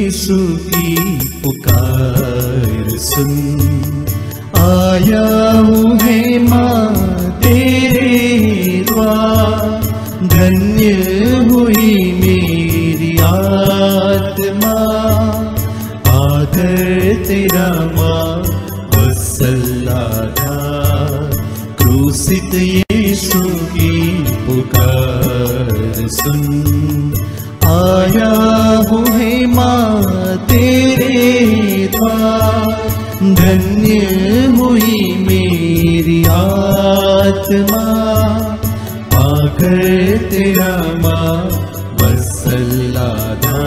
यीशु की पुकार सुन। आया हूँ है माँ तेरे द्वार, धन्य हुई मेरी आत्मा, आकर तेरा माँ वत्सलाधा। क्रूसित यीशु की पुकार सुन। आया हूँ है माँ तेरे द्वार, धन्य हुई मेरी आत्मा, पाकर तेरा माँ वत्सलाधा।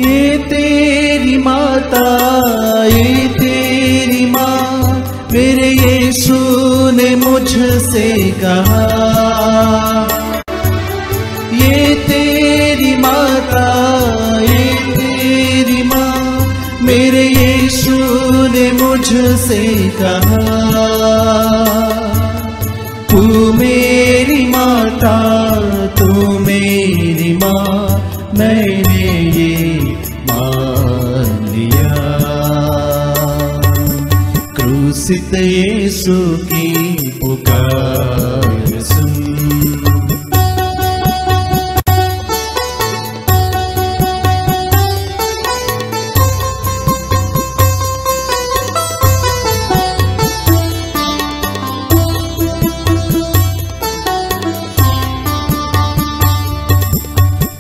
ये तेरी माता, ये तेरी माँ, मेरे यीशु ने मुझसे कहा। ये तेरी माता, ये तेरी माँ, मेरे यीशु ने मुझसे कहा। तू मेरी माता, तू मेरी माँ, मैंने ये मान लिया। क्रूसित यीशु की पुकार सुन।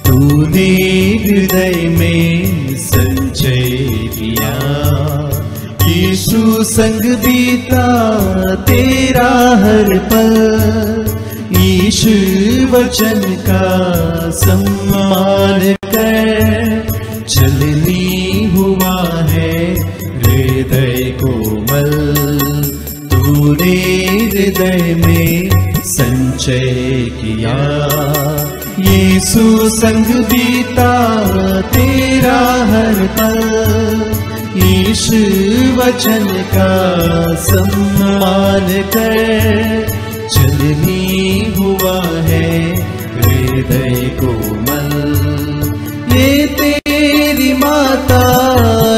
तूने हृदय में संचय किया, यीशु संग बीता तेरा हर पल। यीशु वचन का सम्मान कर, चलनी हुआ है हृदय कोमल। तूने हृदय में संचय किया, यीशु संग बीता तेरा हर पल। यीशु वचन का सम्मान कर, चलनी हुआ है हृदय कोमल। ये तेरी माता,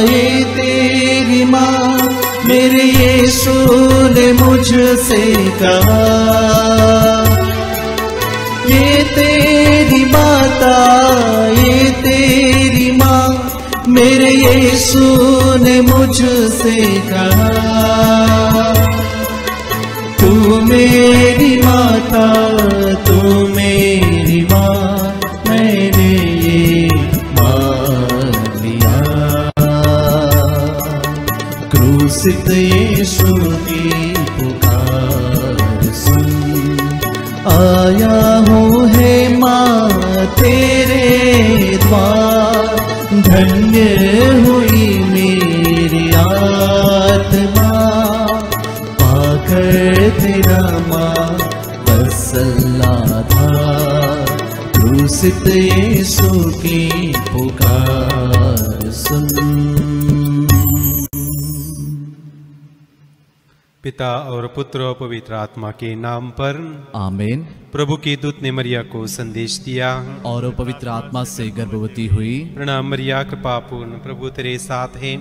ये तेरी माँ, मेरे यीशु ने मुझसे कहा। ये तेरी माता, ये तेरी माँ, मेरे यीशु ने मुझसे कहा। तू मेरी माता, तू मेरी माँ, मैंने ये मान लिया। क्रूसित यीशु की पुकार सुन। आया हूँ है माँ तेरे द्वार, धन्य हुई मेरी आत्मा, पाकर तेरा माँ वत्सलाधा। क्रूसित यीशु की पुकार सुन। पिता और पुत्र और पवित्र आत्मा के नाम पर आमीन। प्रभु के दूत ने मरिया को संदेश दिया, और वो पवित्र आत्मा से गर्भवती हुई। प्रणाम मरिया, कृपा पूर्ण, प्रभु तेरे साथ है।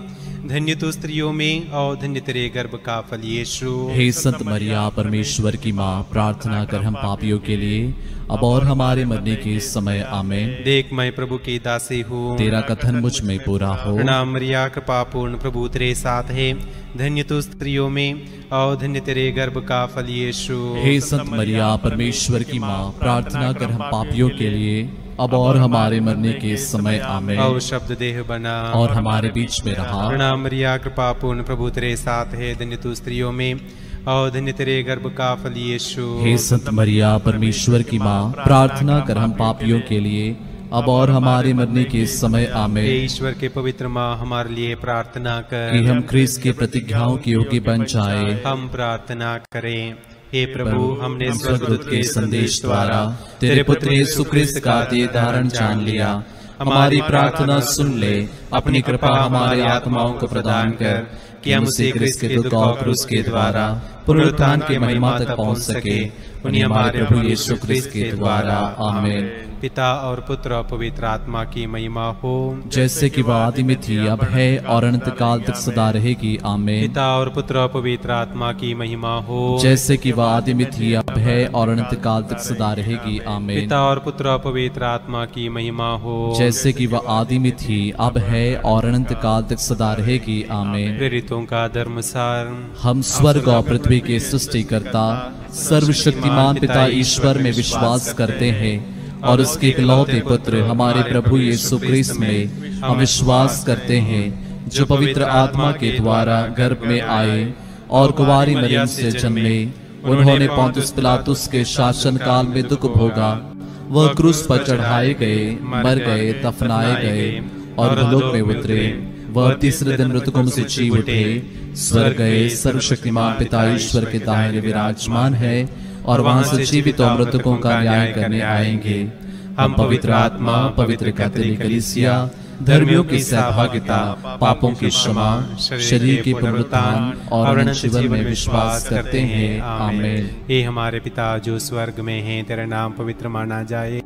धन्य तो स्त्रियों में और धन्य तेरे गर्भ का फल यीशु। हे संत मरिया, परमेश्वर की माँ, प्रार्थना कर हम पापियों के लिए, अब और हमारे मरने के समय आमीन। देख मैं प्रभु की दासी हूँ, तेरा कथन मुझ में पूरा हो। प्रणाम मरिया, कृपा पूर्ण, प्रभु तेरे साथ है। धन्य तो स्त्रियों में और धन्य तेरे गर्भ का फल यीशु। हे संत मरिया, परमेश्वर की माँ, प्रार्थना कर हम पापियों के लिए, अब और हमारे मरने के समय आमीन। और शब्द देह बना और हमारे बीच में रहा। प्रणाम मरिया, कृपा पूर्ण, प्रभु तेरे साथ है। धन्य तू स्त्रियों में और धन्य तेरे गर्भ का फल यीशु। हे संत मरिया, परमेश्वर की माँ, प्रार्थना कर हम पापियों के लिए, अब और हमारे मरने के समय आमीन। हे ईश्वर के पवित्र माँ, हमारे लिए प्रार्थना कर कि हम ख्रीस्त की प्रतिज्ञाओं के योग्य बन जाए। हम प्रार्थना करें। हे प्रभु, हमने स्वर्गदूत के संदेश द्वारा तेरे पुत्र यीशु ख्रीस्त का देह धारण जान लिया। हमारी प्रार्थना सुन ले, अपनी कृपा हमारे आत्माओं को प्रदान कर, कि हम उसे ख्रीस्त के दुख और क्रूस के द्वारा पुनरुत्थान के महिमा तक पहुँच सके। उन्हीं हमारे प्रभु यीशु ख्रीस्त के द्वारा आमीन। पिता और पुत्र और पवित्र आत्मा की महिमा हो, जैसे कि वह आदि में थी, अब है और अनंत काल तक सदा रहेगी। आमीन। पिता और पुत्र और पवित्र आत्मा की महिमा हो, जैसे कि वह आदि में थी, अब है और अनंत काल तक सदा रहेगी। आमीन। पिता और पुत्र और पवित्र आत्मा की महिमा हो, जैसे कि वह आदि में थी, अब है और अनंत काल तक सदा रहेगी। आमीन। प्रेरितों का धर्मसार। हम स्वर्ग और पृथ्वी के सृष्टिकर्ता सर्वशक्तिमान पिता ईश्वर में विश्वास करते हैं और उसके इकलौते पुत्र हमारे प्रभु यीशु क्रिस्त में हम विश्वास करते हैं, जो पवित्र आत्मा के द्वारा गर्भ में आए और कुंवारी मरियम से जन्मे। उन्होंने पोंतुस पिलातुस के शासन काल में दुख भोगा, वह क्रूस पर चढ़ाए गए, मर गए, दफनाए गए और भूलोक में उतरे। वह तीसरे दिन मृतकों से जी उठे, स्वर्ग गए, सर्वशक्तिमान पिता ईश्वर के दाहिने विराजमान है और वहां से जीवित और मृतकों का न्याय करने आएंगे। हम पवित्र आत्मा, पवित्र कैथोलिक कलीसिया, धर्मियों की सहभागिता, पापों की क्षमा, शरीर की पुनरुत्थान और अनंत जीवन में विश्वास करते हैं। आमीन। हे हमारे पिता जो स्वर्ग में है, तेरा नाम पवित्र माना जाए,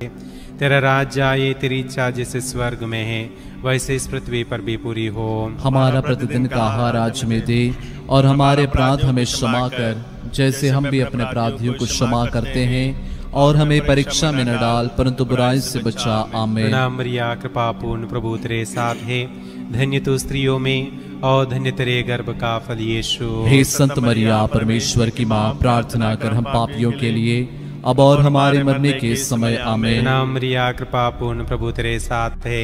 तेरा राज्य आए, तेरी इच्छा जैसे स्वर्ग में है वैसे इस पृथ्वी पर भी पूरी हो। हमारा प्रतिदिन का आहार आज हमें दे और हमारे अपराध हमें क्षमा कर, जैसे हम भी अपने अपराधियों को क्षमा करते हैं, और हमें परीक्षा में न डाल परंतु बुराई से बचा। आमीन। प्रणाम मरिया, कृपा पूर्ण प्रभु तेरे साथ है, धन्य तू स्त्रियों में और धन्य तेरे गर्भ का फल यीशु। हे संत मरिया परमेश्वर की माँ, प्रार्थना कर हम पापियों के लिए अब और हमारे मरने के समय। आमीन। प्रणाम मरिया, कृपा पूर्ण प्रभु तेरे साथ है,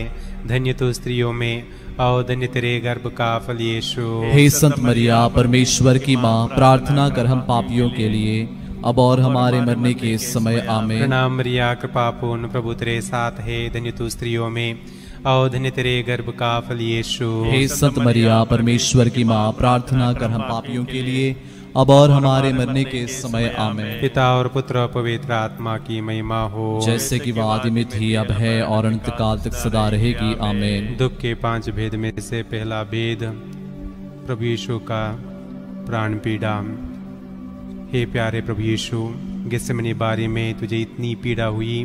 धन्य तू स्त्रियों में और धन्य तेरे गर्भ का फल यीशु। हे संत मरिया परमेश्वर की माँ, प्रार्थना कर हम पापियों के लिए अब और हमारे मरने के समय। आमीन। प्रणाम मरिया, कृपा पूर्ण प्रभु तेरे साथ है, धन्य तू स्त्रियों में और धन्य तेरे गर्भ का फल यीशु। हे संत मरिया परमेश्वर की माँ, प्रार्थना कर हम पापियों के लिए अब और हमारे मरने के समय। आमीन। पिता और पुत्र और पवित्र आत्मा की महिमा हो, जैसे कि वह आदि में थी, अब है और अनंत काल तक सदा रहेगी। आमीन। दुख के 5 भेद में से पहला भेद, प्रभु यीशु का प्राण पीड़ा। हे प्यारे प्रभु यीशु, गेसेमनी बारी में तुझे इतनी पीड़ा हुई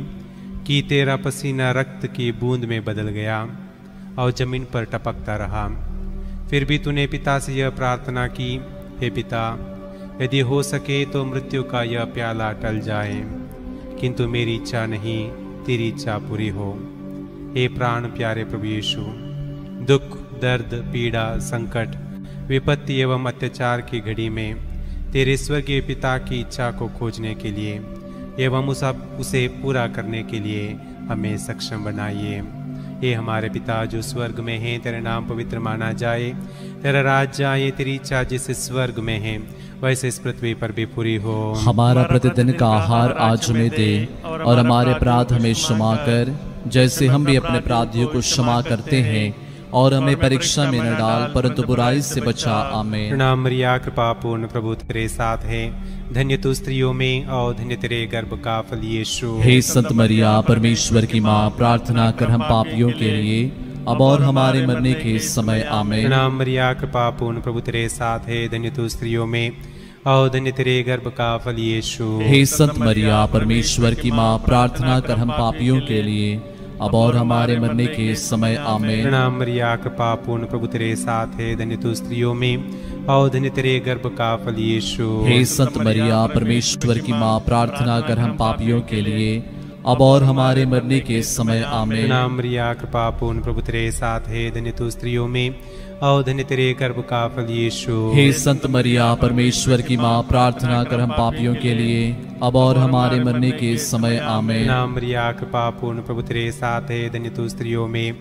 कि तेरा पसीना रक्त की बूंद में बदल गया और जमीन पर टपकता रहा। फिर भी तूने पिता से यह प्रार्थना की, हे पिता, यदि हो सके तो मृत्यु का यह प्याला टल जाए, किंतु मेरी इच्छा नहीं तेरी इच्छा पूरी हो। हे प्राण प्यारे प्रभु यीशु, दुख, दर्द, पीड़ा, संकट, विपत्ति एवं अत्याचार की घड़ी में तेरे स्वर्गीय पिता की इच्छा को खोजने के लिए एवं उसे पूरा करने के लिए हमें सक्षम बनाइए। हे हमारे पिता जो स्वर्ग में है, तेरा नाम पवित्र माना जाए, तेरा राज्य आए, तेरी इच्छा जैसे स्वर्ग में है वैसे इस पृथ्वी पर भी पूरी हो। हमारा प्रतिदिन का आहार आज हमें दे और हमारे अपराध हमें क्षमा कर, जैसे हम भी अपने अपराधियों को क्षमा करते हैं, और हमें परीक्षा में न डाल परंतु बुराई से बचा। आमीन। प्रणाम मरिया, कृपा पूर्ण प्रभु तेरे साथ है, धन्य तू स्त्रियों में और धन्य तेरे गर्भ का फल यीशु। हे संत मरिया परमेश्वर की माँ, प्रार्थना कर हम पापियों के लिए अब और हमारे मरने के समय। आमीन। प्रणाम मरिया, कृपा पूर्ण प्रभु तेरे साथ है, धन्य तू स्त्रियों में और धन्य तेरे गर्भ का फल यीशु। हे संत मरिया परमेश्वर की माँ, प्रार्थना कर हम पापियों के लिए अब और हमारे मरने के समय। आमीन। प्रणाम मरिया, कृपा पूर्ण प्रभु तेरे साथ है, धन्य तू स्त्रियों में और धन्य तेरे गर्भ का फल यीशु। हे संत मरिया परमेश्वर की माँ, प्रार्थना कर हम पापियों के लिए अब और हमारे मरने के समय। आमीन। प्रणाम मरिया, कृपा पूर्ण प्रभु तेरे साथ है, धन्य तू स्त्रियों में और धन्य तेरे गर्भ का फल यीशु। हे संत मरिया परमेश्वर की माँ, प्रार्थना कर हम पापियों के लिए अब और हमारे मरने के समय। आमीन। प्रणाम मरिया, कृपा पूर्ण प्रभु तेरे साथ है, धन्य तू स्त्रियों में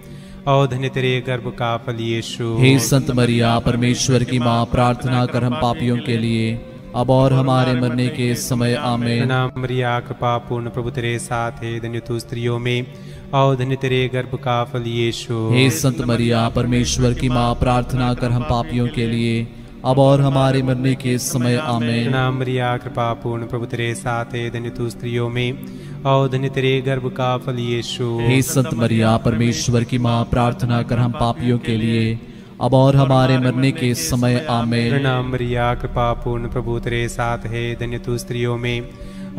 और धन्य तेरे गर्भ का फल यीशु। हे संत मरिया परमेश्वर की माँ, प्रार्थना कर हम पापियों के लिए अब और हमारे मरने के समय। आमीन। प्रणाम मरिया, कृपा पूर्ण प्रभु तेरे साथ है, धन्य तू स्त्रियों में और धन्य तेरे गर्भ का फल यीशु। हे संत मरिया परमेश्वर की माँ, प्रार्थना कर हम पापियों के लिए अब और हमारे मरने के समय। आमीन। प्रणाम मरिया, कृपा पूर्ण प्रभु तेरे साथ है, धन्य तू स्त्रियों में और धन्य तेरे गर्भ का फल यीशु। हे संत मरिया परमेश्वर की माँ, प्रार्थना कर हम पापियों के लिए अब और हमारे मरने के समय। आमीन। प्रणाम मरिया, कृपा पूर्ण प्रभु तेरे साथ है, धन्य तू स्त्रियों में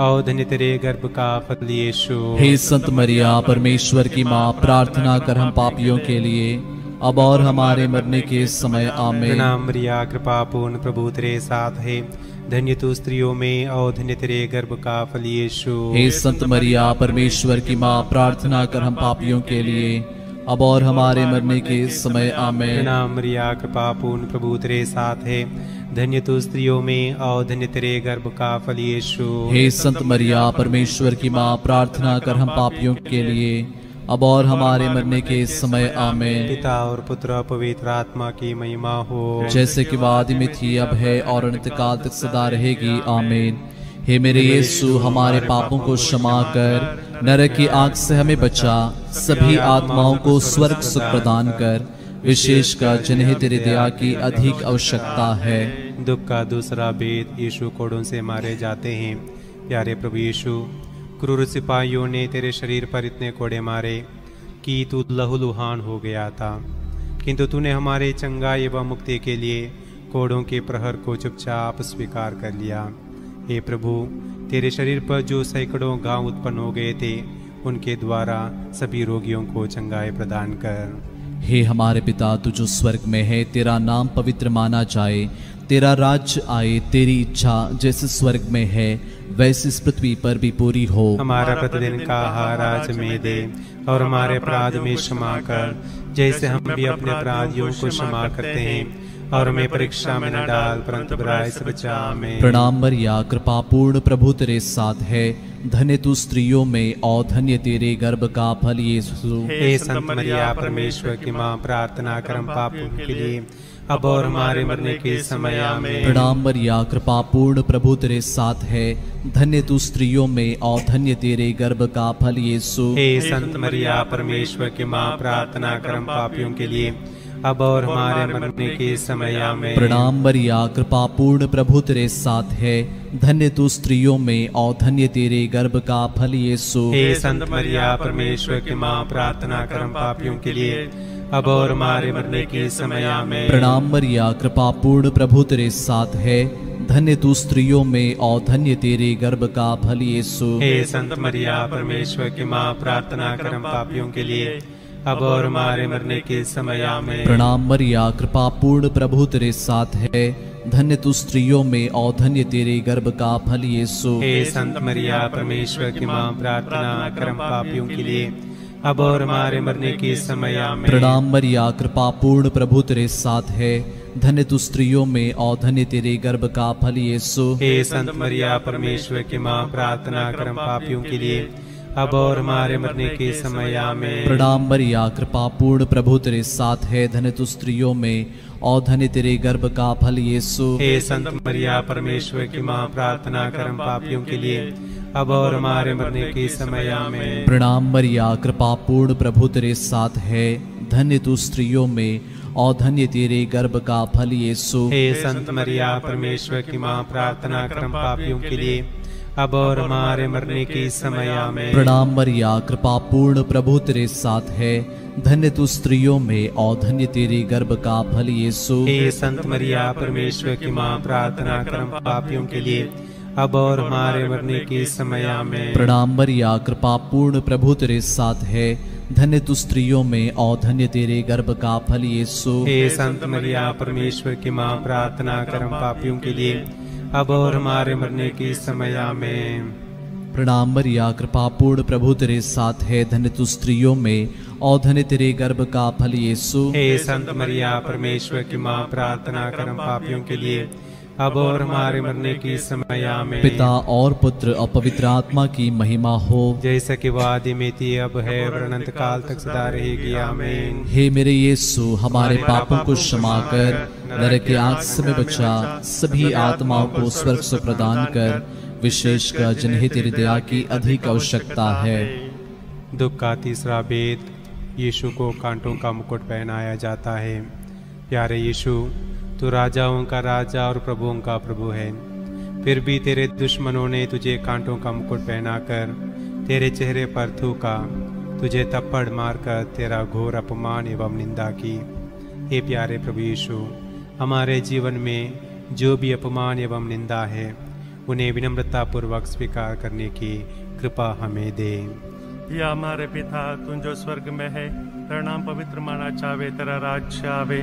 और धन्य तेरे गर्भ का फल यीशु। हे संत मरिया परमेश्वर की माँ, प्रार्थना कर हम पापियों के लिए अब और हमारे मरने के समय आमीन। प्रणाम मरिया, कृपा पूर्ण, प्रभु तेरे साथ है, धन्य तू स्त्रियों में और धन्य तेरे गर्भ का फल यीशु। हे संत मरिया परमेश्वर की माँ, प्रार्थना कर हम पापियों के लिए अब और हमारे मरने के समय आमीन। प्रणाम मरिया, कृपा पूर्ण, प्रभु तेरे साथ है, धन्य तू स्त्रियों में और धन्य तेरे गर्भ का फल यीशु। हे संत मरिया परमेश्वर की माँ, प्रार्थना कर हम पापियों के लिए अब और हमारे मरने के समय आमीन। पिता और पुत्र और पवित्र आत्मा की महिमा हो, जैसे कि आदि में थी, अब है और अनंत काल तक सदा रहेगी आमीन। हे मेरे यीशु, हमारे पापों को क्षमा कर, नरक की आग से हमें बचा, सभी आत्माओं को स्वर्ग सुख प्रदान कर, विशेषकर जिन्हें तेरे दया की अधिक आवश्यकता है। दुख का दूसरा भेद, यीशु कोड़ों से मारे जाते हैं। प्यारे प्रभु यीशु, क्रूर सिपाहियों ने तेरे शरीर पर इतने कोड़े मारे कि तू लहूलुहान हो गया था, किंतु तूने हमारे चंगाई एवं मुक्ति के लिए कोड़ों के प्रहर को चुपचाप स्वीकार कर लिया। हे प्रभु, तेरे शरीर पर जो सैकड़ों घाव उत्पन्न हो गए थे, उनके द्वारा सभी रोगियों को चंगाई प्रदान कर। हे हमारे पिता, तू जो स्वर्ग में है, तेरा नाम पवित्र माना जाए, तेरा राज्य आए, तेरी इच्छा जैसे स्वर्ग में है वैसे इस पृथ्वी पर भी पूरी हो। हमारा प्रतिदिन का आहार आज हमें दे, और हमारे अपराध में क्षमा कर, जैसे हम भी अपने अपराधियों को क्षमा करते हैं, और हमें परीक्षा में न डाल, परंतु बुराई से बचा। आमीन। प्रणाम मरिया, कृपा पूर्ण, प्रभु तेरे साथ है, धन्य तू स्त्रियों में और धन्य तेरे गर्भ का फल यीशु। हे संत मरिया परमेश्वर की माँ, प्रार्थना कर हम पापियों के लिए अब और हमारे मरने के समय आमीन। प्रणाम मरिया, कृपा पूर्ण, प्रभु तेरे साथ है, धन्य तू स्त्रियों में और धन्य तेरे गर्भ का फल यीशु। हे संत मरिया परमेश्वर की माँ, प्रार्थना कर हम पापियों के लिए अब और हमारे मरने के समय आमीन। प्रणाम मरिया, कृपा पूर्ण, प्रभु तेरे साथ है, धन्य तू स्त्रियों में और धन्य तेरे गर्भ का फल यीशु। हे संत मरिया परमेश्वर की माँ, प्रार्थना कर हम पापियों के लिए अब और हमारे मरने के समय आमीन। प्रणाम मरिया, कृपा पूर्ण, प्रभु तेरे साथ है, धन्य तू स्त्रियों में और धन्य तेरे गर्भ का फल यीशु। हे संत मरिया परमेश्वर की माँ, प्रार्थना कर हम पापियों के लिए अब और हमारे मरने के समय आमीन। प्रणाम मरिया, कृपा पूर्ण, प्रभु तेरे साथ है, धन्य तू स्त्रियों में और धन्य तेरे गर्भ का फल यीशु। हे संत मरिया परमेश्वर की माँ, प्रार्थना कर हम पापियों के लिए अब और हमारे मरने के समय आमीन। प्रणाम मरिया, कृपा पूर्ण, प्रभु तेरे साथ है, धन्य तू स्त्रियों में और धन्य तेरे गर्भ का फल यीशु। हे संत मरिया परमेश्वर की माँ, प्रार्थना कर हम पापियों के लिए अब और हमारे मरने के समय आमीन। प्रणाम मरिया, कृपा पूर्ण, प्रभु तेरे साथ है, धन्य तू स्त्रियों में और धन्य तेरे गर्भ का फल यीशु। हे संत मरिया परमेश्वर की माँ, प्रार्थना कर हम पापियों के लिए अब और हमारे मरने के समय आमीन। प्रणाम मरिया, कृपा पूर्ण, प्रभु तेरे साथ है, धन्य तू स्त्रियों में और धन्य तेरे गर्भ का फल यीशु। हे संत मरिया परमेश्वर की माँ, प्रार्थना कर हम पापियों के लिए अब और हमारे मरने के समय आमीन। प्रणाम मरिया, कृपा पूर्ण, प्रभु तेरे साथ है, धन्य तू स्त्रियों में और धन्य तेरे गर्भ का फल यीशु। हे संत मरिया परमेश्वर की माँ, प्रार्थना कर हम पापियों के लिए अब और हमारे मरने के समय आमीन। प्रणाम मरिया, कृपा पूर्ण, प्रभु तेरे साथ है, धन्य तू स्त्रियों में और धन्य तेरे गर्भ का फल यीशु। हे संत मरिया परमेश्वर की माँ, प्रार्थना कर हम पापियों के लिए अब और हमारे मरने के समय आमीन। प्रणाम मरिया, कृपा पूर्ण, प्रभु तेरे साथ है, धन्य तू स्त्रियों में और धन्य तेरे गर्भ का फल यीशु। हे संत मरिया परमेश्वर की माँ, प्रार्थना कर हम पापियों के लिए अब और हमारे मरने की समय आमीन। पिता और पुत्र और पवित्र आत्मा की महिमा हो, जैसा कि वादी में थी, अब है और अनंत काल तक सदा रहेगी आमीन। हे मेरे यीशु, हमारे पापों को क्षमा कर, नरक की आग से हमें बचा, सभी आत्माओं को स्वर्ग से प्रदान कर, विशेषकर जिन्हें तेरी दया की अधिक आवश्यकता है। दुख का तीसरा भेद, यीशु को कांटों का मुकुट पहनाया जाता है। प्यारे यीशु, तू राजाओं का राजा और प्रभुओं का प्रभु है, फिर भी तेरे दुश्मनों ने तुझे कांटों का मुकुट पहनाकर तेरे चेहरे पर थूका, तुझे थप्पड़ मारकर तेरा घोर अपमान एवं निंदा की। हे प्यारे प्रभु यीशु, हमारे जीवन में जो भी अपमान एवं निंदा है उन्हें विनम्रता पूर्वक स्वीकार करने की कृपा हमें दे। या हमारे पिता तुम जो स्वर्ग में है, तेरा नाम पवित्र माना जावे, तेरा राज्य आवे,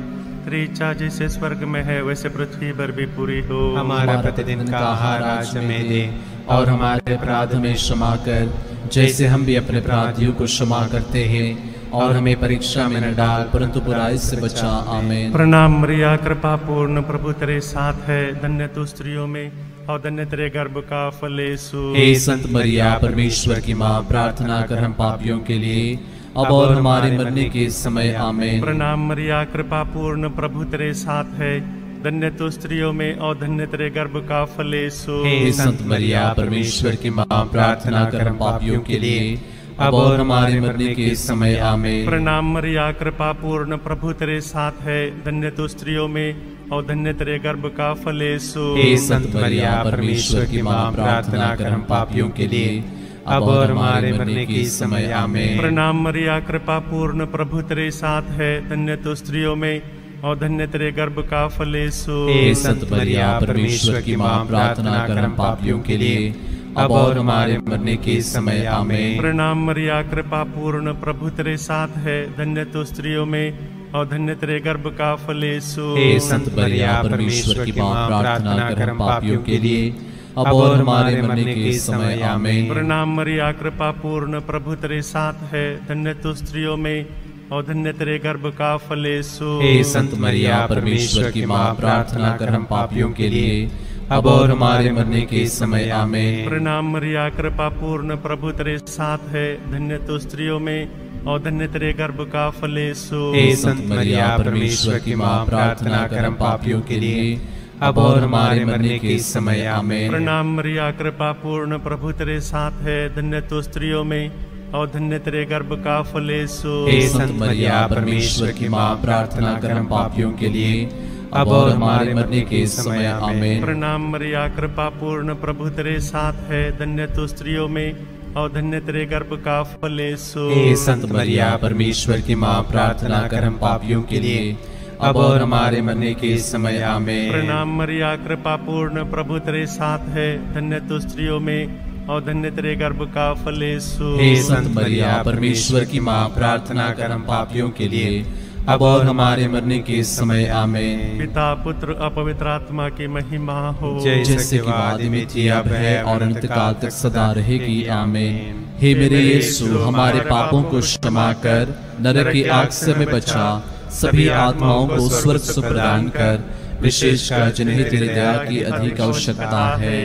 तेरी इच्छा जैसे स्वर्ग में है वैसे पृथ्वी पर भी पूरी हो। हमारा प्रतिदिन का आहार आज हमें दे, और हमारे अपराध हमें क्षमा कर, जैसे हम भी अपने अपराधियों को क्षमा करते हैं, और हमें परीक्षा में न डाल, परंतु बुराई से बचा। आमीन। प्रणाम मरिया, कृपा पूर्ण, प्रभु तेरे साथ है, धन्य तू स्त्रियों में और धन्य तेरे गर्भ का फल यीशु। हे संत मरिया, परमेश्वर की माँ, प्रार्थना कर हम पापियों के लिए, अब और हमारे मरने के समय। आमीन। प्रणाम मरिया, कृपा पूर्ण, प्रभु तेरे साथ है, धन्य तू स्त्रियों में और धन्य तेरे गर्भ का फल यीशु। हे संत मरिया, परमेश्वर की माँ, प्रार्थना कर हम पापियों के लिए, अब और हमारे मरने के समय। आमीन। प्रणाम मरिया, कृपा पूर्ण, प्रभु तेरे साथ है, धन्य तू स्त्रियों में और धन्य तेरे गर्भ का फल यीशु। हे संत मरिया, परमेश्वर की माँ, प्रार्थना कर हम पापियों के लिए, अब और हमारे मरने के समय। आमीन। प्रणाम मरिया, कृपा पूर्ण, प्रभु तेरे साथ है, धन्य तू स्त्रियों में और धन्य तेरे गर्भ का फल यीशु। हे संत मरिया, परमेश्वर की माँ, प्रार्थना कर हम पापियों के लिए, अब और हमारे मरने के समय। आमीन। प्रणाम मरिया, कृपा पूर्ण, प्रभु तेरे साथ है, धन्य तू स्त्रियों में और धन्य तेरे गर्भ का फल यीशु। हे संत मरिया, परमेश्वर की माँ, प्रार्थना कर हम पापियों के लिए, अब और हमारे मरने के समय। आमीन। प्रणाम मरिया, कृपा पूर्ण, प्रभु तेरे साथ है, धन्य तू स्त्रियों में और धन्य तेरे गर्भ का फल यीशु। हे संत मरिया, परमेश्वर की माँ, प्रार्थना कर हम पापियों के लिए, अब और हमारे मरने के समय। आमीन। प्रणाम मरिया, कृपा पूर्ण, प्रभु तेरे साथ है, धन्य तू स्त्रियों में और धन्य तेरे गर्भ का फल यीशु। हे संत मरिया, परमेश्वर की माँ, प्रार्थना कर हम पापियों के लिए, अब और हमारे मरने के समय। आमीन। प्रणाम मरिया, कृपा पूर्ण, प्रभु तेरे साथ है, धन्य तू स्त्रियों में और धन्य तेरे गर्भ का फल यीशु। हे संत मरिया, परमेश्वर की माँ, प्रार्थना कर हम पापियों के लिए, अब और हमारे मरने के समय। आमीन। प्रणाम मरिया, कृपा पूर्ण, प्रभु तेरे साथ है, धन्य तू स्त्रियों में और धन्य तेरे गर्भ का फल यीशु। हे संत मरिया, परमेश्वर की माँ, प्रार्थना कर हम पापियों के लिए, अब और हमारे मरने के समय। आमीन। प्रणाम मरिया, कृपा पूर्ण, प्रभु तेरे साथ है, धन्य तू स्त्रियों में और धन्य तेरे गर्भ का फल यीशु। हे संत मरिया, परमेश्वर की माँ, प्रार्थना कर हम पापियों के लिए, अब और हमारे मरने के समय। आमीन। पिता, पुत्र और पवित्र आत्मा की महिमा हो, जैसे कि आदि में थी, अब है और अंत काल तक सदा रहेगी। आमीन। हे मेरे यीशु, हमारे पापों को क्षमा कर, नरक की आग से हमें बचा, सभी आत्माओं को स्वर्ग सुख प्रदान कर, विशेषकर जिन्हें तेरी दया की अधिक आवश्यकता है।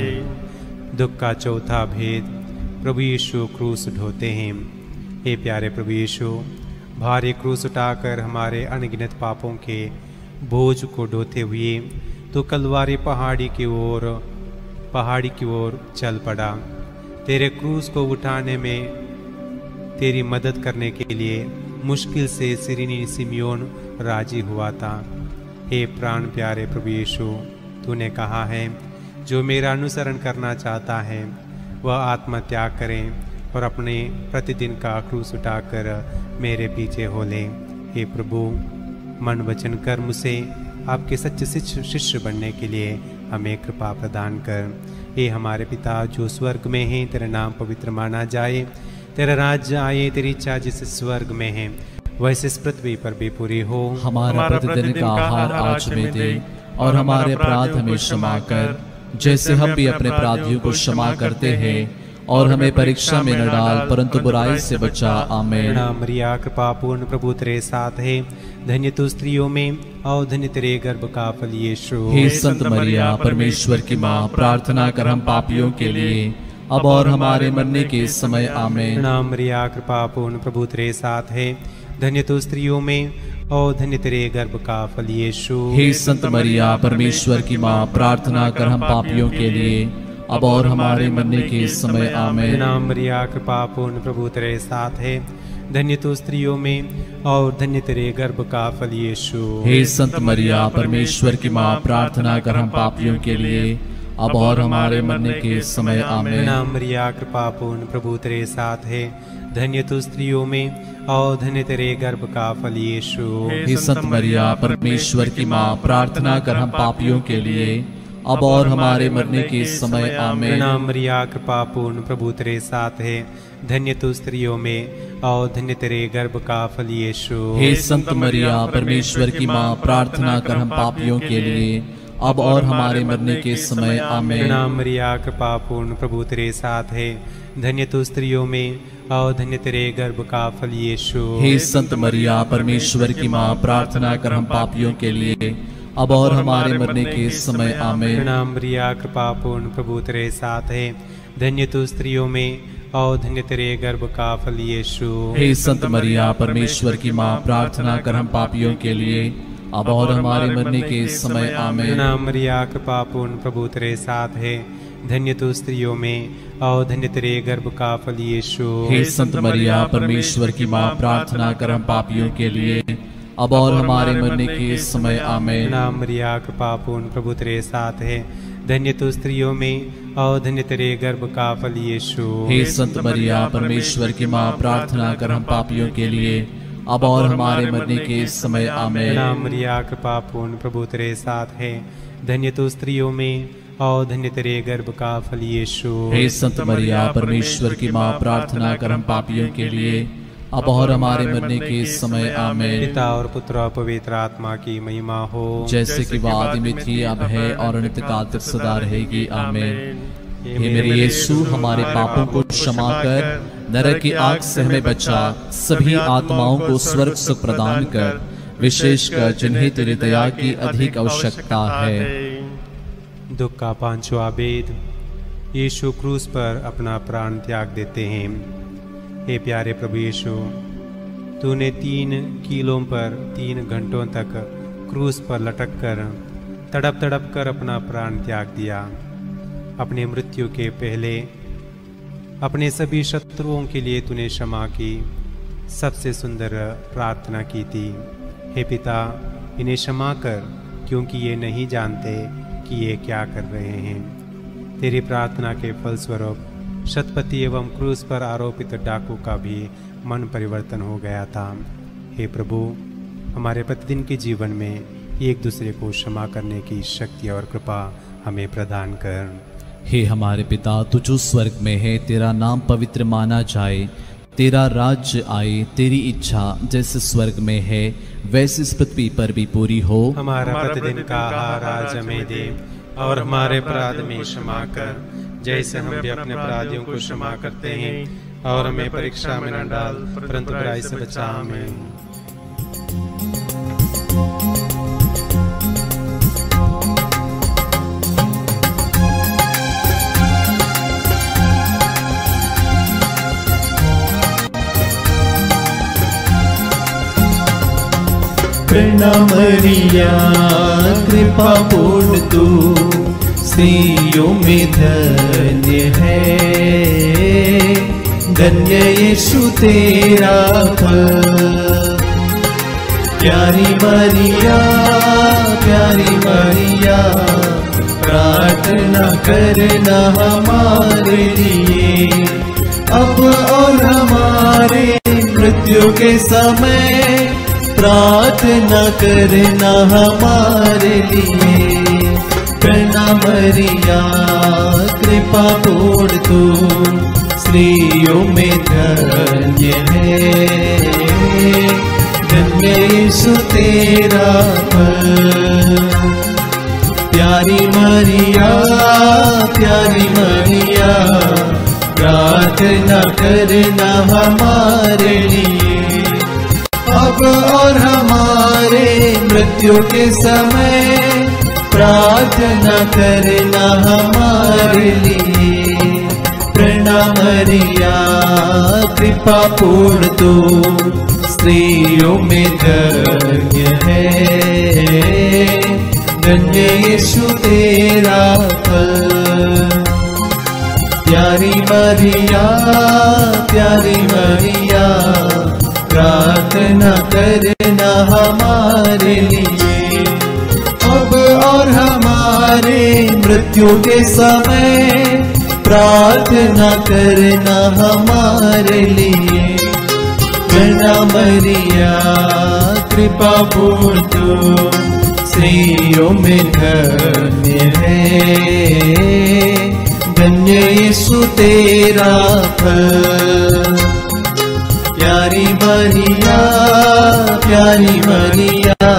दुख का चौथा भेद, प्रभु यीशु क्रूस ढोते हैं। हे प्यारे प्रभु यीशु, भारी क्रूस उठाकर हमारे अनगिनत पापों के बोझ को ढोते हुए तो कलवारी पहाड़ी की ओर चल पड़ा। तेरे क्रूस को उठाने में तेरी मदद करने के लिए मुश्किल से सिरिनी सिमियोन राजी हुआ था। हे प्राण प्यारे प्रभु यीशु, तूने कहा है, जो मेरा अनुसरण करना चाहता है वह आत्मत्याग करें और अपने प्रतिदिन का क्रूस उठाकर मेरे पीछे हो ले। हे प्रभु, मन वचन कर्म से आपके सच्चे शिष्य बनने के लिए हमें कृपा प्रदान कर। हे हमारे पिता जो स्वर्ग में है, तेरा नाम पवित्र माना जाए, तेरा राज्य आए, तेरी इच्छा जैसे स्वर्ग में है वैसे इस पृथ्वी पर भी पूरी हो। हमारा प्रतिदिन का आहार आज हमें दे, और हमारे अपराध हमें क्षमा कर, जैसे हम भी अपने अपराधियों को क्षमा करते हैं, और हमें परीक्षा में न डाल, परंतु बुराई से बचा। आमीन। प्रणाम मरिया, कृपा पूर्ण, प्रभु तेरे साथ है, धन्य तू स्त्रियों में और धन्य तेरे गर्भ का फल यीशु। हे संत मरिया, परमेश्वर की माँ, प्रार्थना कर हम पापियों के लिए, अब और हमारे मरने के समय। आमीन। प्रणाम मरिया, कृपा पूर्ण, प्रभु तेरे साथ है, धन्य तू स्त्रियों में और धन्य तेरे गर्भ का फल यीशु। हे संत मरिया, परमेश्वर की माँ, प्रार्थना कर हम पापियों के लिए, अब और हमारे मरने के समय। आमीन। प्रणाम मरिया, कृपा पूर्ण, प्रभु तेरे साथ है, धन्य तू स्त्रियों में और धन्य तेरे गर्भ का फल यीशु। हे संत मरिया, परमेश्वर की माँ, प्रार्थना कर हम पापियों के लिए, अब और हमारे मरने के समय। आमीन। प्रणाम मरिया, कृपा पूर्ण, प्रभु तेरे साथ है, धन्य तू स्त्रियों में और धन्य तेरे गर्भ का फल यीशु। हे संत मरिया, परमेश्वर की माँ, प्रार्थना कर हम पापियों के लिए, अब और हमारे मरने के समय आमीन। प्रणाम मरिया, कृपा पूर्ण, प्रभु तेरे साथ है। धन्य तू स्त्रियों में और धन्य तेरे गर्भ का फल यीशु। हे संत मरिया, परमेश्वर की माँ, प्रार्थना कर हम पापियों के लिए, अब और हमारे मरने के समय आमीन। प्रणाम मरिया, कृपा पूर्ण, प्रभु तेरे साथ है। धन्य तू स्त्रियों में और धन्य तेरे गर्भ का फल यीशु। हे संत मरिया, परमेश्वर की माँ, प्रार्थना कर हम पापियों के लिए, अब और हमारे मरने के समय आमीन। प्रणाम मरिया, कृपा पूर्ण, प्रभु तेरे साथ है। धन्य तू स्त्रियों में और धन्य तेरे गर्भ का फल यीशु। हे संत मरिया, परमेश्वर की माँ, प्रार्थना कर हम पापियों के लिए, अब और हमारे मरने के समय आमीन। प्रणाम मरिया, कृपा पूर्ण, प्रभु तेरे साथ है। धन्य तू स्त्रियों में और धन्य तेरे गर्भ का फल यीशु। हे संत मरिया, परमेश्वर की माँ, प्रार्थना कर हम पापियों के लिए, अब और हमारे मरने के समय आमीन। प्रणाम मरिया, कृपा पूर्ण, प्रभु तेरे साथ है। धन्य तू स्त्रियों में और धन्य तेरे गर्भ का फल यीशु। हे संत मरिया, परमेश्वर की माँ, प्रार्थना कर हम पापियों के लिए, अब और हमारे मरने के समय आमीन। प्रणाम मरिया, कृपा पूर्ण, प्रभु तेरे साथ है। धन्य तू स्त्रियों में और धन्य तेरे गर्भ का फल यीशु। हे संत मरिया, परमेश्वर की माँ, प्रार्थना कर हम पापियों के लिए, अब और हमारे मरने के समय आमीन। पिता और पुत्र और पवित्र आत्मा की महिमा हो, जैसे कि वो आदि में थी, अब है और अनंत काल तक सदा रहेगी आमीन। हे मेरे यीशु, हमारे पापों को क्षमा कर, नरक की आग से हमें बचा, सभी आत्माओं को स्वर्ग सुख प्रदान कर, विशेषकर जिन्हें तेरी दया की अधिक आवश्यकता है। दुख का पांचवा वेद। यीशु क्रूस पर अपना प्राण त्याग देते हैं। हे प्यारे प्रभु यीशु, तूने 3 कीलों पर 3 घंटों तक क्रूस पर लटक कर तड़प तड़प कर अपना प्राण त्याग दिया। अपने मृत्यु के पहले अपने सभी शत्रुओं के लिए तूने क्षमा की सबसे सुंदर प्रार्थना की थी। हे पिता, इन्हें क्षमा कर, क्योंकि ये नहीं जानते कि ये क्या कर रहे हैं। तेरी प्रार्थना के फलस्वरूप शतपति एवं क्रूस पर आरोपित डाकू का भी मन परिवर्तन हो गया था। हे प्रभु, हमारे प्रतिदिन के जीवन में एक दूसरे को क्षमा करने की शक्ति और कृपा हमें प्रदान कर। हे हमारे पिता, तू जो स्वर्ग में है, तेरा नाम पवित्र माना जाए, तेरा राज्य आए, तेरी इच्छा जैसे स्वर्ग में है वैसे इस पृथ्वी पर भी पूरी हो। हमारा प्रतिदिन का आहार आज हमें दे, और हमारे अपराध में क्षमा कर, जैसे हम भी अपने अपराधियों को क्षमा करते हैं, और हमें परीक्षा में न डाल, परंतु बुराई से बचा हमें। प्रणाम मरिया, कृपा पूर्ण तू स्त्रियों में धन्य है, धन्य यीशु तेरा फल। प्यारी मरिया, प्यारी मरिया, प्रार्थना करना हमारे लिए, अब और हमारे मृत्यु के समय प्रार्थना करना हमारे लिए। प्रणाम मरिया, कृपा पूर्ण तू स्त्रियों में धन्य है, धन्य यीशु तेरा फल। प्यारी मरिया, प्यारी मरिया, प्रार्थना करना हमारे लिए, अब और हमारे मृत्यु के समय प्रार्थना करना हमारे लिए। प्रणाम मरिया, कृपा पूर्ण तू स्त्रियों में धन्य है, धन्य यीशु तेरा फल। प्यारी मरिया, प्यारी मरिया, प्रार्थना करना हमारे लिए, अब और हमारे मृत्यु के समय प्रार्थना करना हमारे लिए। प्रणाम मरिया, कृपा पूर्ण तू स्त्रियों में धन्य है, धन्य यीशु तेरा फल। प्यारी मरिया, प्यारी मरिया,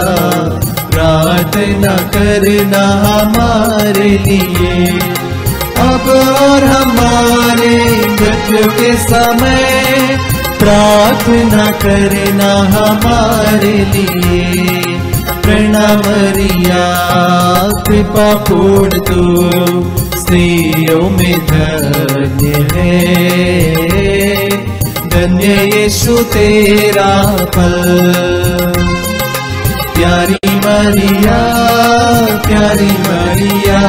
प्रार्थना करना हमारे लिए, अब और हमारे मृत्यु के समय प्रार्थना करना हमारे लिए। प्रणाम मरिया, कृपा पूर्ण तू स्त्रियों में धन्य है, धन्य यीशु तेरा फल। प्यारी मरिया, प्यारी मरिया,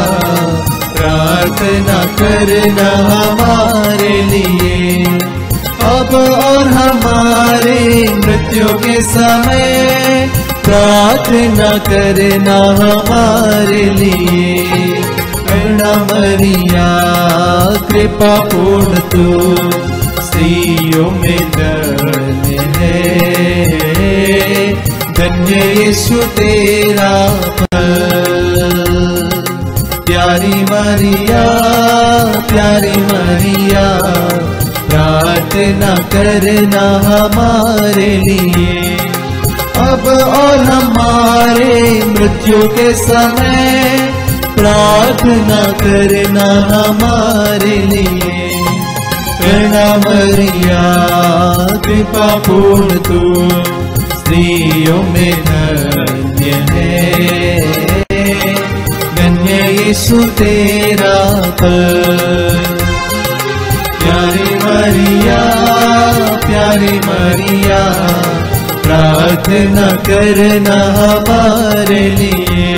प्रार्थना करना हमारे लिए, अब और हमारे मृत्यु के समय प्रार्थना करना हमारे लिए। प्रणाम मरिया, कृपा पूर्ण तू स्त्रियों में धन्य है, धन्य यीशु तेरा फल। प्यारी मरिया, प्यारी मरिया, प्रार्थना करना हमारे लिए, अब और हमारे मृत्यु के समय प्रार्थना करना हमारे लिए। प्रणाम मरिया, कृपा पूर्ण तू स्त्रियों में धन्य है, धन्य यीशु तेरा फल। प्यारी मरिया, प्यारी मरिया, प्रार्थना करना हमारे लिए,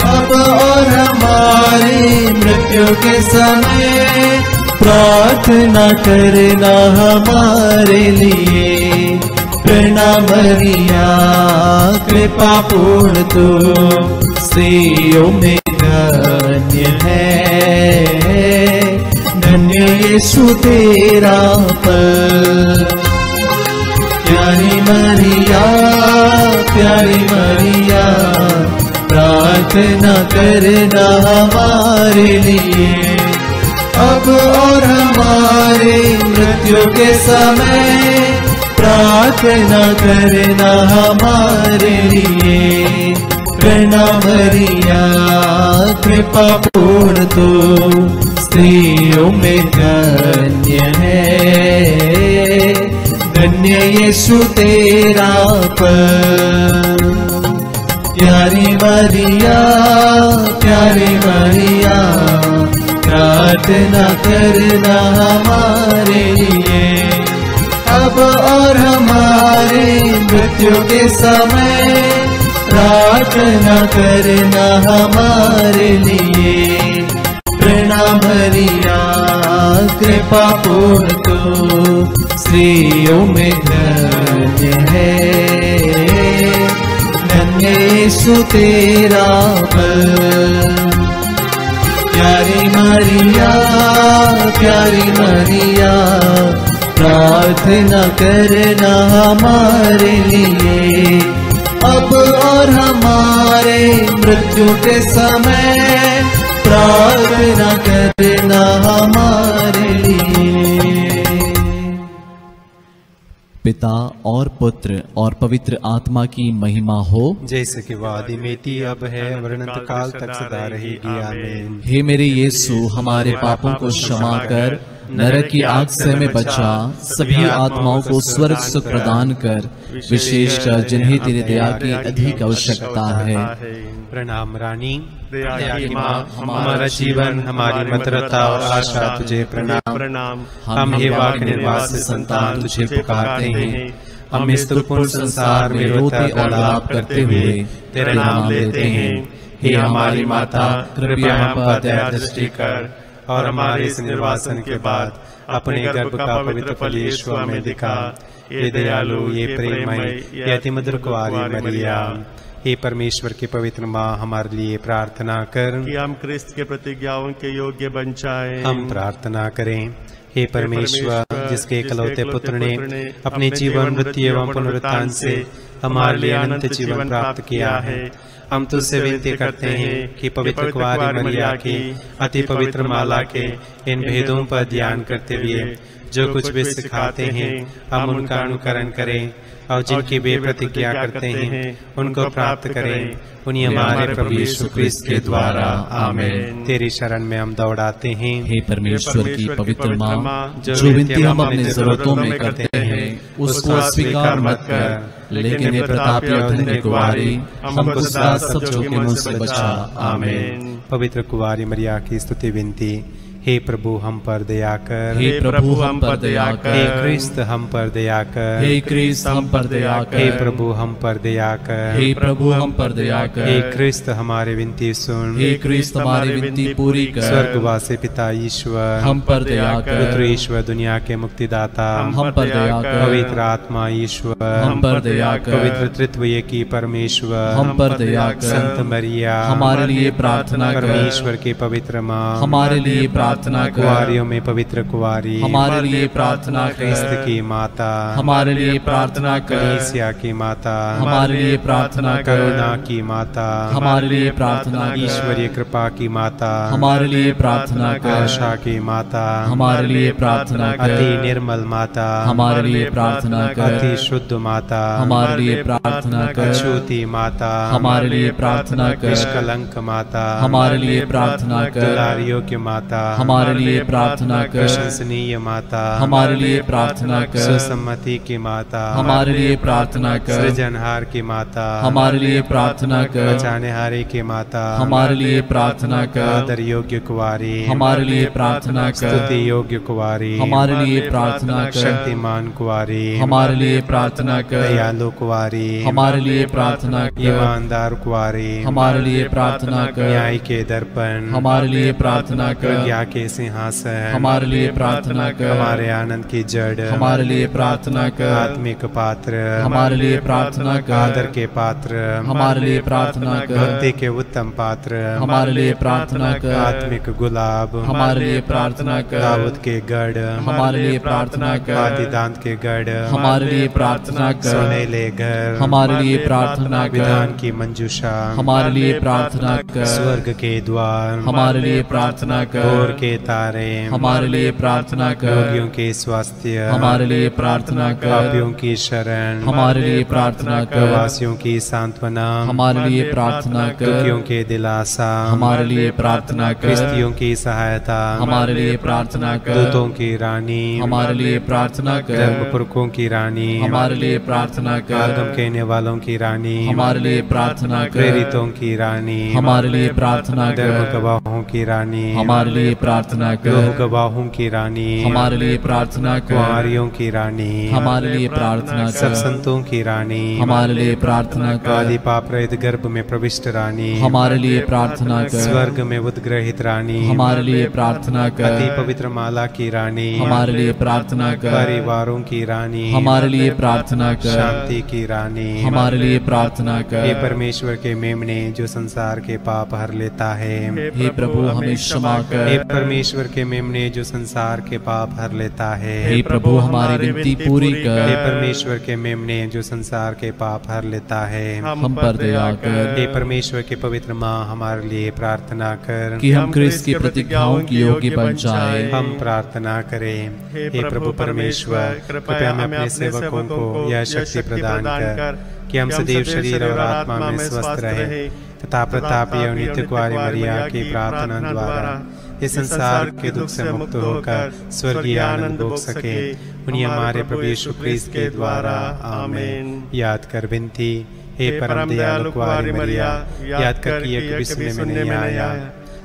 अब और हमारे मृत्यु के समय प्रार्थना करना हमारे लिए। प्रणाम मरिया, कृपा पूर्ण तू स्त्रियों में धन्य है, धन्य यीशु तेरा फल। प्यारी मरिया, प्यारी मरिया, प्रार्थना करना हमारे लिए, अब और हमारे मृत्यु के समय प्रार्थना करना हमारे लिए। प्रणाम मरिया, कृपा पूर्ण तू स्त्रियों में धन्य है, धन्य यीशु तेरा फल। प्यारी मरिया, प्यारी मरिया, प्रार्थना करना हमारे लिए, अब और हमारे मृत्यु के समय प्रार्थना करना हमारे लिए। प्रणाम मरिया, कृपा पूर्ण तू स्त्रियों में धन्य है, धन्य यीशु तेरा फल। प्यारी मरिया, प्यारी मरिया, प्रार्थना करना हमारे लिए, अब और हमारे मृत्यु के समय प्रार्थना करना हमारे लिए। पिता और पुत्र और पवित्र आत्मा की महिमा हो, जैसे कि वादी में थी, अब है, अनंत काल तक सदा रहेगी। आमीन। हे मेरे यीशु, हमारे पापों को क्षमा कर, नरक की आग से हमें बचा, सभी आत्माओं को स्वर्ग सुख प्रदान कर, विशेषकर जिन्हें तेरी दया की अधिक आवश्यकता है। प्रणाम रानी, दया की माँ, हमारा जीवन, हमारी मधुरता और आशा तुझे प्रणाम। हम हे वाक निवास संतान तुझे पुकारते हैं, हम इस दुर्पूर्ण संसार में रोते और लाभ करते हुए तेरा नाम लेते हैं। हे हमारी माता, कृपया हम पर दया दृष्टि कर और हमारे इस निर्वासन के बाद अपने गर्भ का पवित्र फल यीशु में दिखा। ये दयालु, ये प्रेममय, ये अति मधुर कुंवारी मरिया, हे परमेश्वर की पवित्र माँ, हमारे लिए प्रार्थना कर कि हम क्रिस्त के प्रतिज्ञाओं के योग्य बन जाएं। हम प्रार्थना करें। हे परमेश्वर, जिसके इकलौते पुत्र ने अपने जीवन, मृत्यु एवं पुनरुत्थान से हमारे लिए अनंत जीवन प्राप्त किया है। हम तुझसे विनती करते हैं कि पवित्र कुंवारी मरिया की अति पवित्र माला के इन भेदों पर ध्यान करते हुए जो कुछ भी सिखाते हैं हम उनका अनुकरण करें और जिनकी वे प्रतिज्ञा करते हैं उनको प्राप्त करें। उन्हीं हमारे प्रभु यीशु क्रिस्त के द्वारा आमीन। तेरी शरण में हम दौड़ाते हैं। हे परमेश्वर की पवित्र माँ, जो विनती हम अपनी जरूरतों में करते हैं उसको अस्वीकार मत कर, लेकिन ये प्रतापी और धन्य कुंवारी हमको सदा सब जोखिमों से बचा। आमीन। पवित्र कुंवारी मरिया की स्तुति विनती। हे प्रभु हम पर दया कर, हे प्रभु हम पर दया कर, हे क्रिस्त हम पर दया कर, हे क्रिस्त हम पर दया कर, हे प्रभु हम पर दया कर, हे प्रभु हम पर दया कर, हे क्रिस्त हमारे विनती सुन, हे क्रिस्त हमारी विनती पूरी कर। स्वर्गवासी पिता ईश्वर हम पर दया कर, पुत्र ईश्वर दुनिया के मुक्तिदाता हम पर दया कर, पवित्र आत्मा ईश्वर हम पर दया कर, पवित्र तृत्व की परमेश्वर हम पर दया कर, संत मरिया हमारे लिए प्रार्थना कर, परमेश्वर की पवित्र माँ हमारे लिए प्रार्थना कर, कुंवारियों में पवित्र कुंवारी हमारे लिए प्रार्थना क्रिस्त कर, की माता हमारे लिए प्रार्थना कर, कलीसिया की माता हमारे लिए प्रार्थना कर, करुणा की माता हमारे लिए प्रार्थना कर, ईश्वरीय कृपा की माता हमारे लिए प्रार्थना कर, आशा की माता हमारे लिए प्रार्थना कर, अति निर्मल माता हमारे लिए प्रार्थना कर, अति शुद्ध माता हमारे लिए प्रार्थना कर, अछूती माता हमारे लिए प्रार्थना कर, निष्कलंक माता हमारे लिए प्रार्थना कर, दुलारियों की माता हमारे लिए प्रार्थना कर, प्रशंसनीय माता हमारे लिए प्रार्थना कर, सुसम्मति की माता हमारे लिए प्रार्थना कर, सृजनहार की माता हमारे लिए प्रार्थना कर, बचानेहारे की माता हमारे लिए प्रार्थना कर, आदर योग्य कुंवारी हमारे लिए प्रार्थना कर, स्तुति योग्य कुंवारी हमारे लिए प्रार्थना कर, शक्तिमान कुंवारी हमारे लिए प्रार्थना कर, दयालु कुंवारी हमारे लिए प्रार्थना कर, ईमानदार कुंवारी हमारे लिए प्रार्थना कर, न्याय के दर्पण हमारे लिए प्रार्थना कर, प्रज्ञा के सिंहासन हमारे लिए प्रार्थना कर, हमारे आनंद की जड़ हमारे लिए प्रार्थना कर, आत्मिक पात्र हमारे लिए प्रार्थना कर, आदर के पात्र हमारे लिए प्रार्थना कर, भक्ति के उत्तम पात्र हमारे लिए प्रार्थना कर, आत्मिक गुलाब हमारे लिए प्रार्थना कर, दाऊद के गढ़ हमारे लिए प्रार्थना कर, आदिदांत के गढ़ हमारे लिए प्रार्थना कर, सुनेले घर हमारे लिए प्रार्थना कर, विधान की मंजूषा हमारे लिए प्रार्थना कर, स्वर्ग के द्वार हमारे लिए प्रार्थना कर, भोर के तारे हमारे लिए प्रार्थना कर, रोगियों के स्वास्थ्य हमारे लिए प्रार्थना कर, पापियों की शरण हमारे लिए प्रार्थना कर, प्रवासियों की सांत्वना हमारे लिए प्रार्थना कर, दुखियों के दिलासा हमारे लिए प्रार्थना कर, क्रिस्तियों की सहायता हमारे लिए प्रार्थना कर, दूतों की रानी हमारे लिए प्रार्थना कर, धर्मपुरखों की रानी हमारे लिए प्रार्थना कर, आगम कहने वालों की रानी हमारे लिए प्रार्थना कर, प्रेरितों की रानी हमारे लिए प्रार्थना धर्म कर, गवाहों की रानी हमारे लिए प्रार्थना लोह कर, गवाहों की रानी हमारे लिए प्रार्थना कर, कुंवारियों की रानी हमारे लिए प्रार्थना सब कर, संतों की रानी हमारे लिए प्रार्थना कर, आदि पाप रहित गर्भ में प्रविष्ट रानी हमारे लिए प्रार्थना कर, स्वर्ग में उद्ग्रहित रानी हमारे लिए प्रार्थना अति कर, पवित्र माला की रानी हमारे लिए प्रार्थना कर, परिवारों की रानी हमारे लिए प्रार्थना कर, शांति की रानी हमारे लिए प्रार्थना हे कर, परमेश्वर के मेमने जो संसार के पाप हर लेता है हे प्रभु हमें क्षमा हे कर, परमेश्वर के मेमने जो संसार के पाप हर लेता है हे प्रभु हमारी विनती पूरी हे कर, परमेश्वर के मेमने जो संसार के पाप हर लेता है हम पर दया कर, हे परमेश्वर के पवित्र माँ हमारे लिए प्रार्थना कर कि हम क्रिस्त की प्रतिज्ञाओं की योग्य बन जाए। हम प्रार्थना करें। हे प्रभु परमेश्वर कृपया में अपने सेवकों को यह शक्ति प्रदान कर कि हम सदैव शरीर और आत्मा में स्वस्थ रहे तथा प्रतापी और नित्य कुंवारी मरिया की प्रार्थना द्वारा इस संसार के दुख से मुक्त होकर स्वर्गीय आनंद भोग सके। उन्हीं हमारे प्रभु यीशु क्रिस्त के द्वारा आमीन। याद कर विनती। हे परम दयालु कुंवारी मरिया, याद कर कि यह कभी सुनने में नहीं आया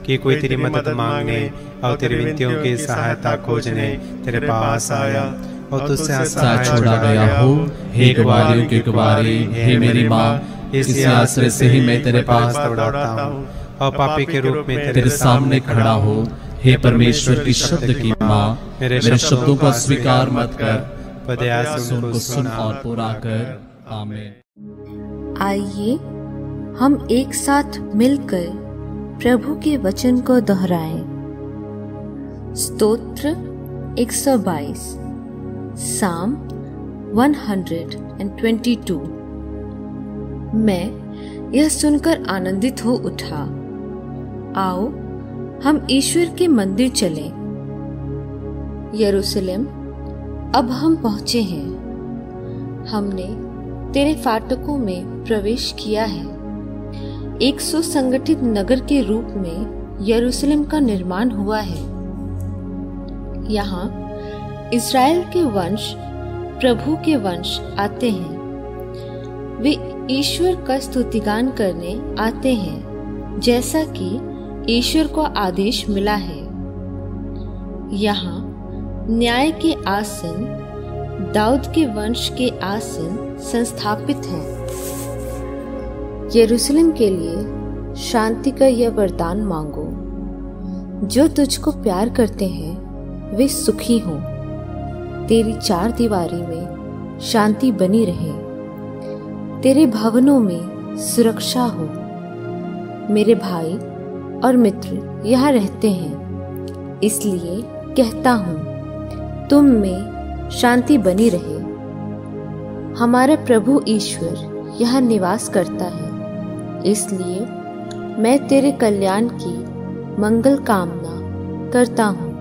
कि कोई तेरी मदद मांगने और तेरी विनतियों की सहायता खोजने तेरे पास आया और तुझसे साथ छोड़ा गया हो। हे कुंवारियों की कुंवारी, हे मेरी माँ, इस आश्रय से ही मैं तेरे पास दौड़ाता हूँ और पापी के रूप में तेरे सामने खड़ा हो। हे परमेश्वर की शब्द की माँ, मेरे शब्दों को स्वीकार मत कर, पर दया से उनको सुन और पूरा कर। आमीन। आइए हम एक साथ मिलकर प्रभु के वचन को दोहराएं। स्तोत्र 122, साम 122, मैं यह सुनकर आनंदित हो उठा। आओ हम ईश्वर के मंदिर चलें। यरूशलेम, अब हम पहुंचे हैं। हमने तेरे फाटकों में प्रवेश किया है। एक सुसंगठित नगर के रूप में यरूशलेम का निर्माण हुआ है। यहाँ इस्राएल के वंश, प्रभु के वंश आते हैं। वे ईश्वर का स्तुतिगान करने आते हैं, जैसा कि ईश्वर को आदेश मिला है। यहाँ न्याय के आसन, दाऊद के वंश के आसन संस्थापित हैं। यरूशलेम के लिए शांति का यह वरदान मांगो। जो तुझको प्यार करते हैं वे सुखी हों। तेरी चार दीवारी में शांति बनी रहे। तेरे भवनों में सुरक्षा हो। मेरे भाई और मित्र यहाँ रहते हैं, इसलिए कहता हूँ तुम में शांति बनी रहे। हमारा प्रभु ईश्वर यहाँ निवास करता है, इसलिए मैं तेरे कल्याण की मंगल कामना करता हूँ।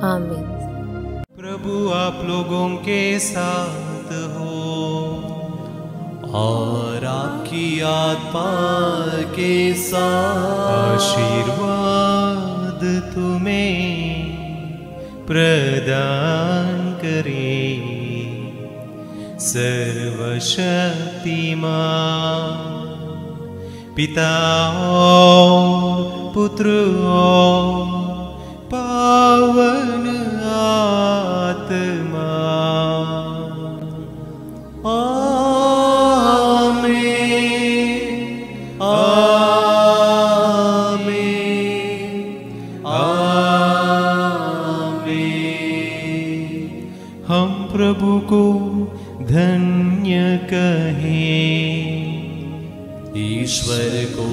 आमीन। प्रभु आप लोगों के साथ हो और आपकी आत्मा के साथ। आशीर्वाद तुम्हें प्रदान करे सर्वशक्तिमान पिता और पुत्र और पावन आत्मा। आमीन, आमीन, आमीन। हम प्रभु को धन्य कहें, ईश्वर को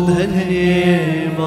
धन्यवाद।